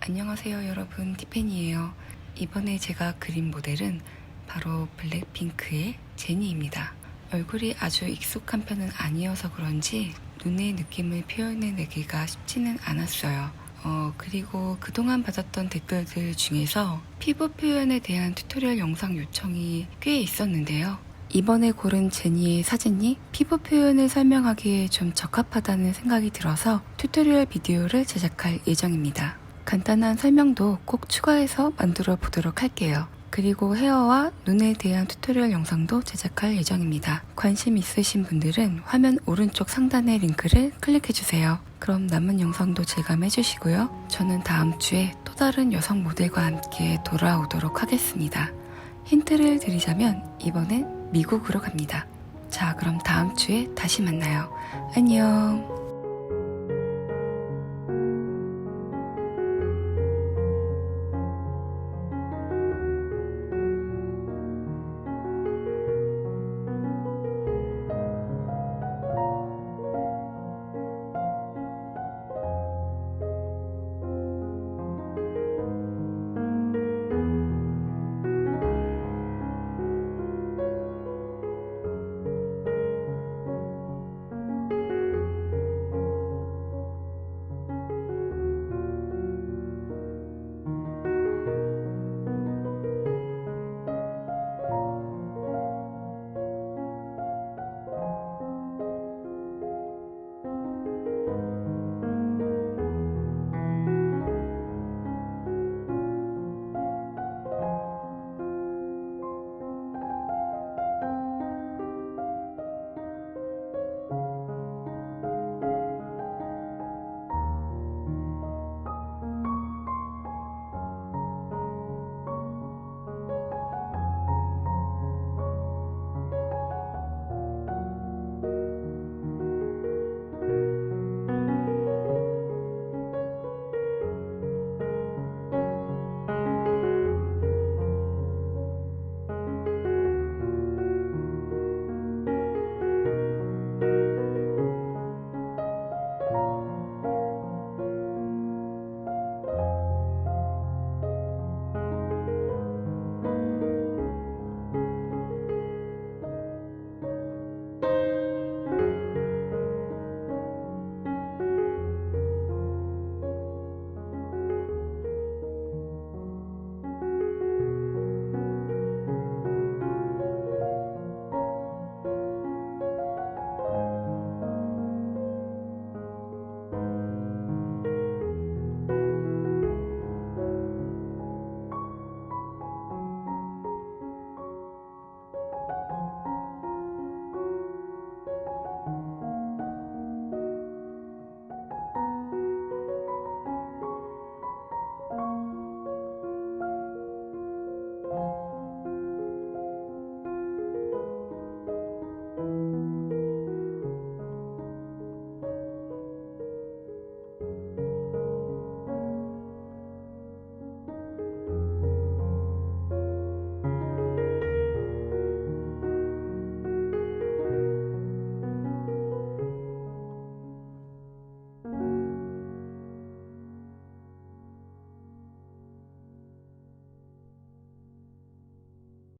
안녕하세요 여러분, 티ffany예요. 이번에 제가 그린 모델은 바로 블랙핑크의 제니입니다. 얼굴이 아주 익숙한 편은 아니어서 그런지 눈의 느낌을 표현해내기가 쉽지는 않았어요. 그리고 그동안 받았던 댓글들 중에서 피부 표현에 대한 튜토리얼 영상 요청이 꽤 있었는데요. 이번에 고른 제니의 사진이 피부 표현을 설명하기에 좀 적합하다는 생각이 들어서 튜토리얼 비디오를 제작할 예정입니다. 간단한 설명도 꼭 추가해서 만들어 보도록 할게요. 그리고 헤어와 눈에 대한 튜토리얼 영상도 제작할 예정입니다. 관심 있으신 분들은 화면 오른쪽 상단의 링크를 클릭해주세요. 그럼 남은 영상도 제감해주시고요. 저는 다음 주에 또 다른 여성 모델과 함께 돌아오도록 하겠습니다. 힌트를 드리자면 이번엔 미국으로 갑니다. 자, 그럼 다음 주에 다시 만나요. 안녕.